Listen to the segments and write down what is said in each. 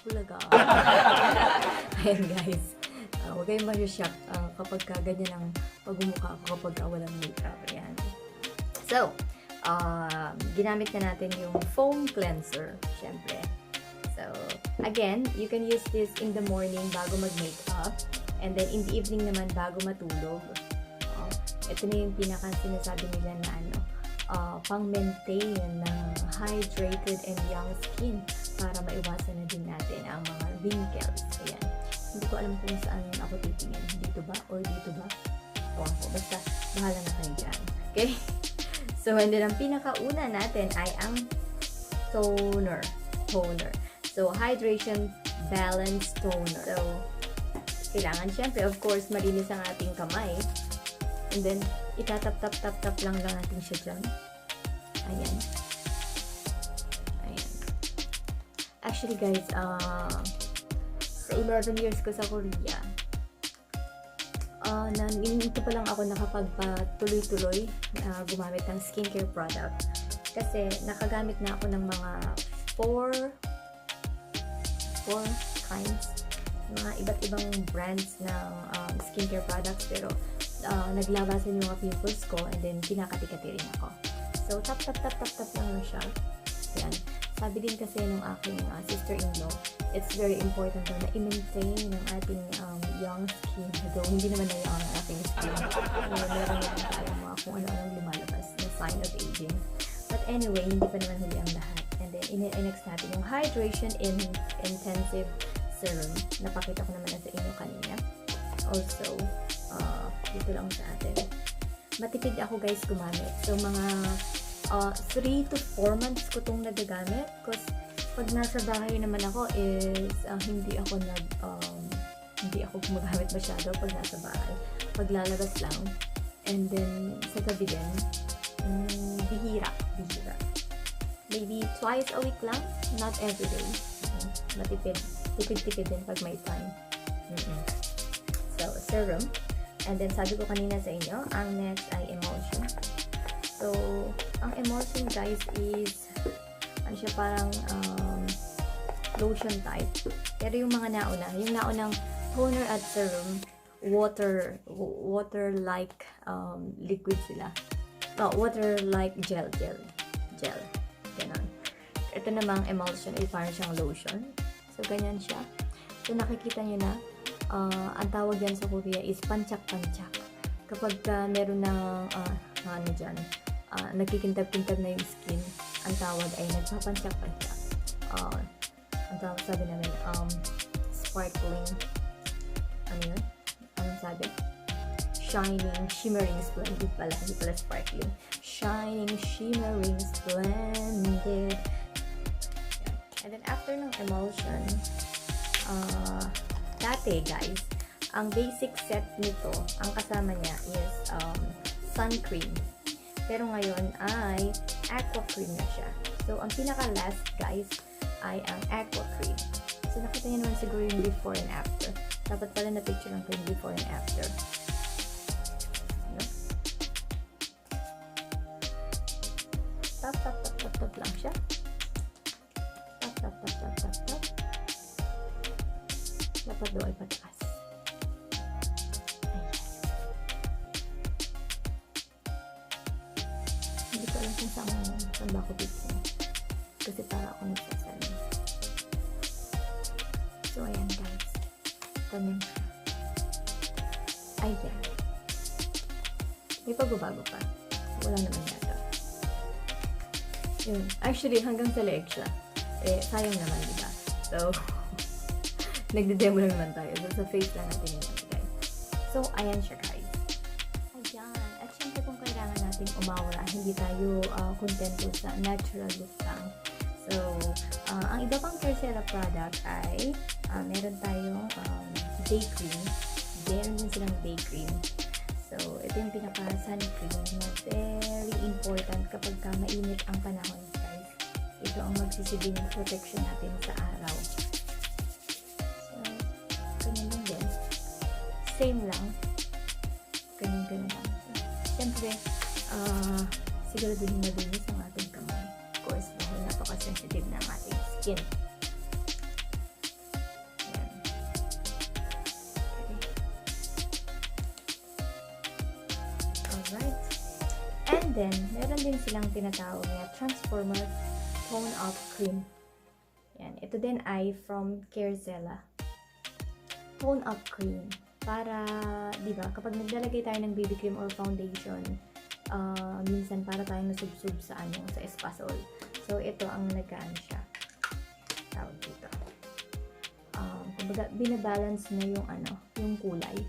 Bulaga. Ayan guys. Huwag kayong ma-shock kapag ganyan ang pagmumukha ko kapag walang makeup. Ayan. So, ginamit na natin yung foam cleanser, syempre. So, again, you can use this in the morning bago mag-makeup. And then, in the evening naman, bago matulog. Ito na yung pinaka-sinasabi nila na pang-maintain ng hydrated and young skin para maiwasan na din natin ang mga wrinkles. Ayan. Hindi ko alam kung saan ako titingin. Dito ba? Or dito ba? O ako. Basta, bahala na kayo dyan. Okay? So, and then ang pinakauna natin ay ang toner. So, hydration balance toner. So, kailangan syempre, of course, malinis ang ating kamay. And then, itatap-tap-tap-tap lang natin siya dyan. Ayan. Ayan. Actually, guys, sa 11 years ko sa Korea, ito pa lang ako nakapagpatuloy-tuloy gumamit ng skincare product. Kasi, nakagamit na ako ng mga 4 kinds, mga iba't ibang brands ng skincare products, pero naglabasan yung mga pimples ko and then kinakati-kati rin ako. So, tap lang siya. Yan. Sabi din kasi nung aking sister-in-law, it's very important na i-maintain ang ating young skin. Though, hindi naman na young ang ating skin. Meron na din tayo mga kung ano-anong lumalabas na sign of aging. But anyway, hindi pa naman huli ang lahat. And then, next natin yung Hydration Intensive Serum. Napakita ko naman na sa inyo kanina. Also, dito lang sa atin. Matipid ako guys gumamit. So, mga 3 to 4 months ko itong nagagamit. Because, pag nasa bahay naman ako is hindi ako gumagamit masyado pag nasa bahay. Paglalabas lang. And then, sa gabi din, bihira. Maybe twice a week lang, not every day. Matipid. Tipid din pag may time. So, serum. And then, sabi ko kanina sa inyo, ang next ay emulsion. So, ang emulsion guys is, ano siya, parang lotion type. Pero yung mga naunang toner at serum, water-like liquid sila. Water-like gel. Ganon. Ito namang emulsion ay parang siyang lotion. So, ganyan siya. So, nakikita nyo na, ang tawag yan sa Korea is panchak-panchak. Kapag meron ng, nagkikintab-kintab na yung skin, ang tawag ay nagpapanchak-panchak. Ang tawag sabi namin, sparkling, ano yun? Anong sabi? Shining, shimmering, splendid pala. Hindi pala sparkling. Shining, shimmering, splendid. And then after ng emulsion, dati guys, ang basic set nito, ang kasama niya is sun cream. Pero ngayon ay aqua cream na siya. So, ang pinaka-last guys ay ang aqua cream. So, nakita niyo naman siguro yung before and after. Dapat pala na picture lang ko yung before and after. Tap lang siya. Tap. Dapat doon ay pataas. Ayan. Hindi ko alam kung saan ba ako picture. Kasi para ako nagsasalin. So, ayan guys. Ganyan siya. Ayan. May pagbabago pa. Wala naman yata. Yun. Actually, hanggang sa leg siya. Sayang naman, diba? So, nagde-demo lang naman tayo. So, sa face lang natin yun, guys. So, ayan siya, guys. Ayan. At syempre, kung kailangan natin umawra, hindi tayo kontento sa natural look lang. So, ang iba pang Carecella product ay meron tayong day cream. Meron din silang day cream. So, ito yung pinaka-sun cream na very important kapag mainit ang panahon, guys. Ito ang magsisilbing protection natin sa araw. So, ganyan lang din. Same lang. Ganyan lang. Siyempre, siguraduhin malinis ang ating kamay. Of course, dahil napaka-sensitive ng ating skin. And then, meron din silang tinatawag na Transformer Tone Up Cream. Yan. Ito din ay from Carecella. Tone Up Cream. Para, di ba, kapag naglalagay tayo ng BB cream or foundation, minsan para tayong nasubsub sa sa espasol. So, ito ang nagkaan siya. Tawag dito. Kumbaga, binabalance na yung kulay.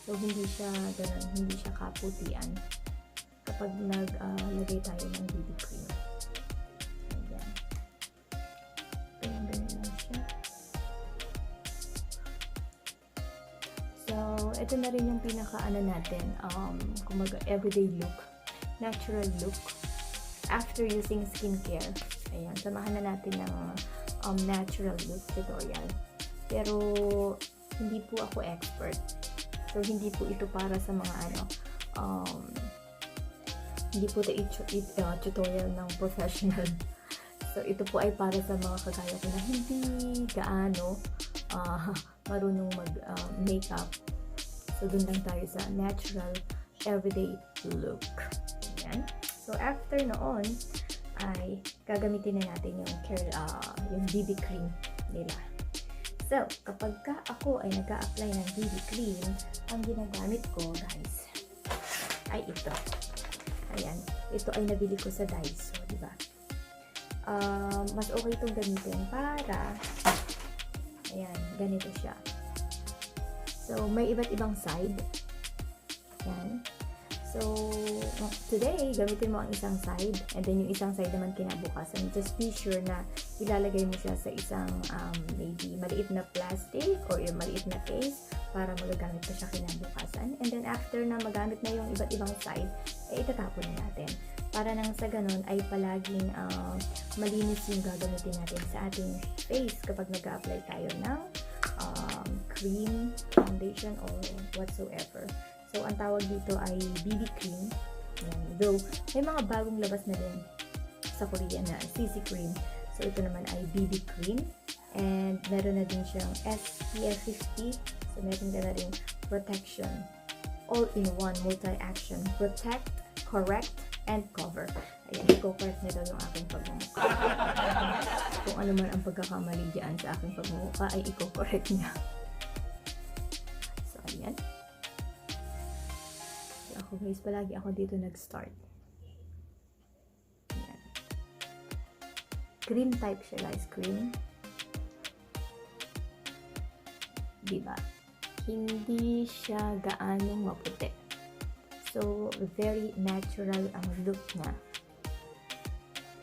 So, hindi siya ganun, hindi siya kaputian kapag naglagay tayo ng BB cream. Ayan. Ganyan lang siya. So, ito na rin yung natin, kumbaga, everyday look, natural look, after using skincare. Ayan, samahan na natin ng natural look tutorial. Pero, hindi po ako expert. So, hindi po ito para sa mga hindi po ito tutorial ng professional. So, ito po ay para sa mga kagaya ko na hindi gaano marunong mag-makeup. So, dun lang tayo sa natural, everyday look. Ayan. So, after noon, ay gagamitin na natin yung BB cream nila. So, kapag ako ay nag-a-apply ng BB cream, ang ginagamit ko, guys, ay ito. Ayan. Ito ay nabili ko sa Daiso, di ba? Mas okay itong gamitin para, ayan, ganito siya. So, may iba't ibang side. Ayan. So, today, gamitin mo ang isang side, and then yung isang side naman kinabukasan. Just be sure na ilalagay mo siya sa isang maybe maliit na plastic or yung maliit na case para magagamit pa siya kinabukasan. And then after na magamit na yung iba't ibang side, itatapon na natin. Para nang sa ganun ay palaging malinis yung gagamitin natin sa ating face kapag nag-a-apply tayo ng cream, foundation, or whatsoever. So, ang tawag dito ay BB cream. Though, may mga bagong labas na din sa Korea na CC cream. So, ito naman ay BB cream. And meron na din siyang SPF 50. So, meron na rin protection. All-in-one multi-action. Protect, correct, and cover. Ayan, i-correct na daw yung aking pagmumukha. Kung ano man ang pagkakamali dyan sa aking pagmumukha, ay i-correct niya. So, ayan. So, ako guys, palagi ako dito nag-start. Ayan. Cream type siya guys, cream. Diba? Hindi siya gaanong maputi. So, very natural ang look niya.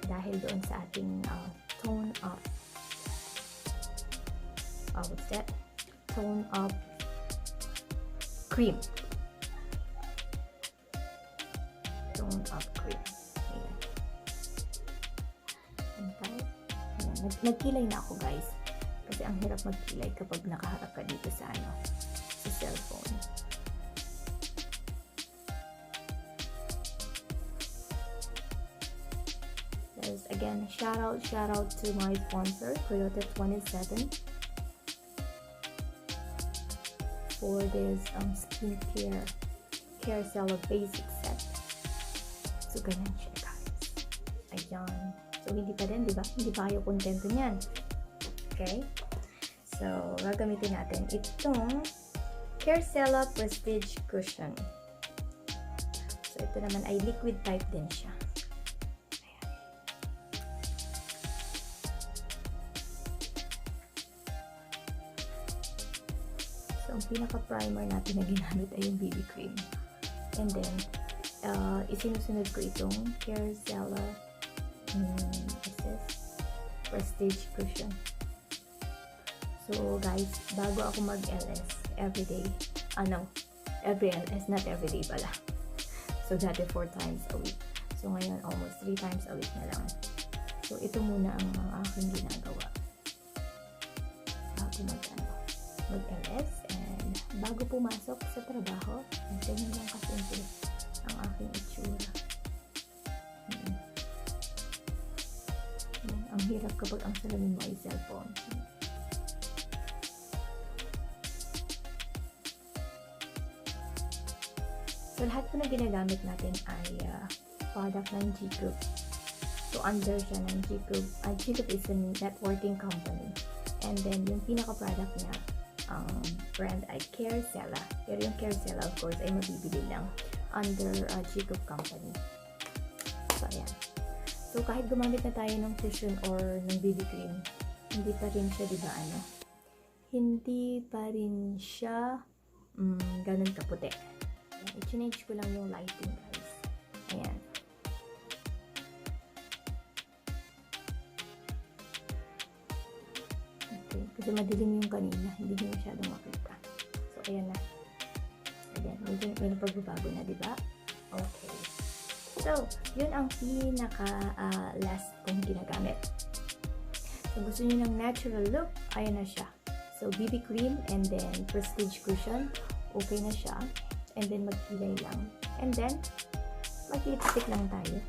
Dahil doon sa ating tone up. What's that? Tone up cream. Tone up cream. Ayan. Ayan. Nagkilay na ako guys. Kasi ang hirap magkilay kapag nakaharap ka dito sa sa cellphone. Again, shout out to my sponsor, Coyote 27, for this skincare Carecella Basic Set. So, ganyan siya guys. Ayan. So, hindi pa din, di ba? Hindi pa kayo kontento niyan. Okay? So, gagamitin natin itong Carecella Prestige Cushion. So, ito naman ay liquid type din siya. So, ang pinaka-primer natin na ginamit ay yung BB cream. And then, isinusunod ko itong Carecella Prestige Cushion. So, guys, bago ako mag-LS everyday, every LS, not everyday pala. So, dati 4 times a week. So, ngayon, almost 3 times a week na lang. So, ito muna ang aking ginagawa. Bago mag-LS, and bago pumasok sa trabaho, ganyan lang kasimple ang aking itsura. Ang hirap kapag ang salamin mo ay cellphone. So, lahat po na ginagamit natin ay product ng G-Group. So, under siya ng G-Group. G-Group is a networking company. And then, yung pinaka-product niya, ang brand ay Carecella. Pero yung Carecella, of course, ay mabibili lang under G-Group company. So, ayan. So, kahit gumamit na tayo ng cushion or ng BB cream, hindi pa rin siya, di ba, ano? Hindi pa rin siya ganun kaputi. I-change ko lang yung lighting, guys. Ayan. Okay. Kasi madilim yung kanina. Hindi nyo masyadong makita. So, ayan na. Ayan. May pagbabago na, di ba? Okay. So, yun ang pinaka-last kong ginagamit. So, gusto nyo ng natural look, ayan na siya. So, BB cream and then prestige cushion, okay na siya. And then, magkilay lang. And then, mag-lipstick lang tayo.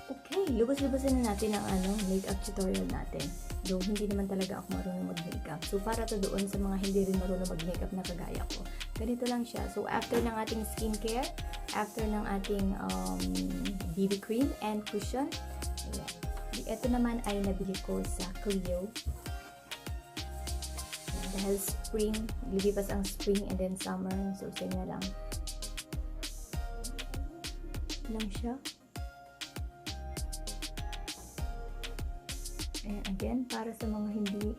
Okay, lubos-lubosin na natin ang makeup tutorial natin. Though, hindi naman talaga ako marunong mag-makeup. So, para to doon sa mga hindi rin marunong mag-makeup na kagaya ko. Ganito lang siya. So, after ng ating skincare, after ng ating BB cream and cushion, ayan. Ito naman ay nabili ko sa Clio. Ayan, dahil spring, lilipas ang spring and then summer. So, sa inyo lang. Lang siya. Ayan, again, para sa mga hindi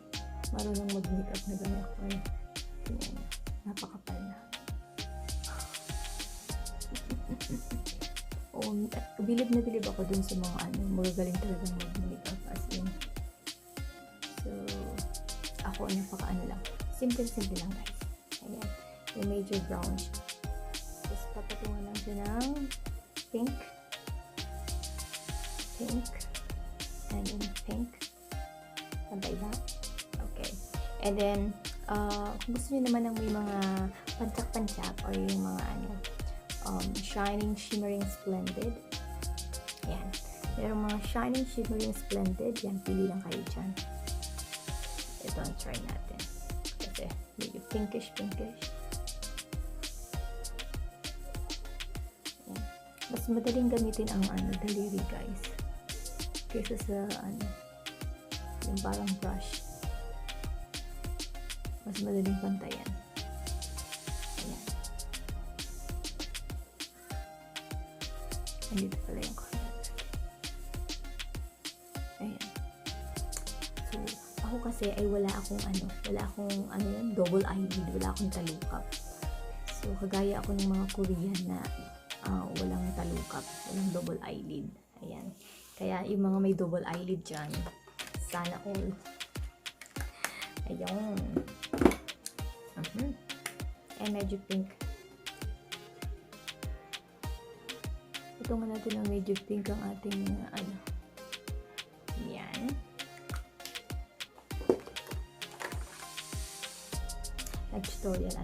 marunong mag-makeup na gamit ko. Ayan, napakapal na. Bilib na bilib ako dun sa mga magagaling talagang mag-makeup as in. So, ako lang. Simple lang, guys. Ayan, yung major brown. Tapos, papatungan lang siya ng pink. And then pink. Pantay ba? Okay. And then, kung gusto nyo naman ng may mga pansak-pansak or yung mga shining, shimmering, splendid. Yan. Merong mga shining, shimmering, splendid. Yan, pili lang kayo dyan. Ito ang try natin. Kasi medyo pinkish. Yan. Mas madaling gamitin ang daliri, guys. Kaysa sa yung parang brush. Mas madaling pantayan. Ayan. Andito pala yung corner. Ayan. So, ako kasi ay wala akong double eyelid, wala akong talukap. So, kagaya ako ng mga Korean na walang talukap, walang double eyelid. Ayan. Kaya yung mga may double eyelid dyan, sana all. Ayun. And medyo pink. Ito nga natin ang medyo pink ang ating yan. Nag-tutorial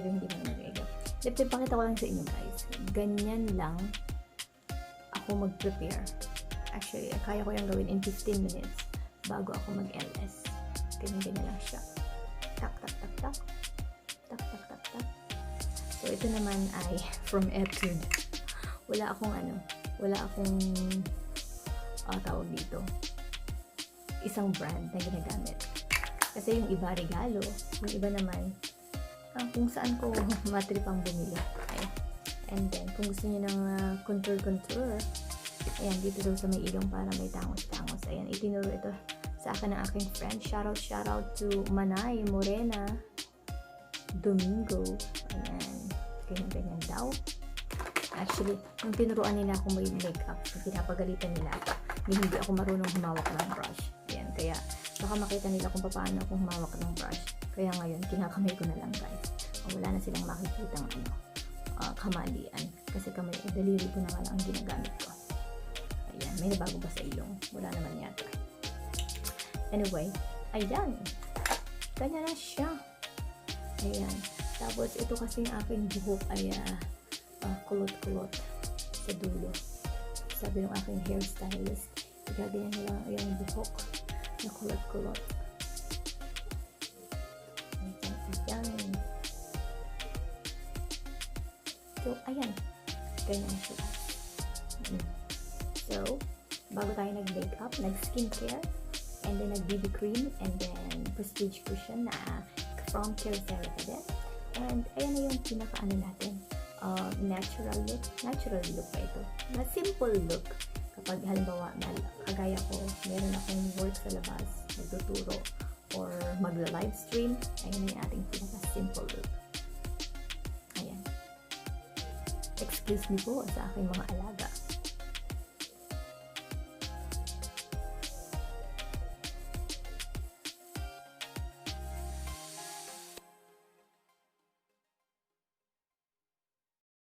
yung hindi mo nag-makeup. Pakita ko lang sa inyo, guys. Ganyan lang ako mag-prepare. Actually, kaya ko yung gawin in 15 minutes bago ako mag-LS. Ganyan lang siya. Tak. So, ito naman ay from Etude. Wala akong tawag dito. Isang brand na ginagamit. Kasi yung iba regalo, yung iba naman, kung saan ko matripang bumili. Okay. And then, kung gusto niyo ng contour, ayan, dito daw sa may ilong para may tangos. Ayan, itinuro ito sa akin ng aking friend. Shoutout to Manay Morena Domingo. Ayan, ganyan daw. Actually, nung tinuruan nila akong may makeup, pinapagalitan nila ako. Hindi ako marunong humawak ng brush. Ayan, kaya baka makita nila kung paano ako humawak ng brush. Kaya ngayon, kinakamay ko na lang, guys. Wala na silang makikitang kamalian. Kasi daliri ko na nga lang ang ginagamit ko. Ayan, may nabago ba sa ilong? Wala naman yata. Anyway, ayan. Ganyan na siya. Ayan. Tapos, ito kasi yung aking buhok ay kulot-kulot sa dulo. Sabi ng aking hairstylist, igaganyan nyo lang yung buhok na kulot-kulot. Ayan. So, ayan. Ganyan na siya. So, bago tayo nag-makeup, nag-skincare, and then nag-BB cream, and then prestige cushion na from Carecella din. And ayan na yung pinaka-ano natin, natural look. Natural look pa ito. Na simple look. Kapag halimbawa, kagaya ko, meron akong work sa labas, nagtuturo, or magla-livestream, ayan na yung ating pinaka-simple look. Ayan. Excuse me po sa aking mga alaga.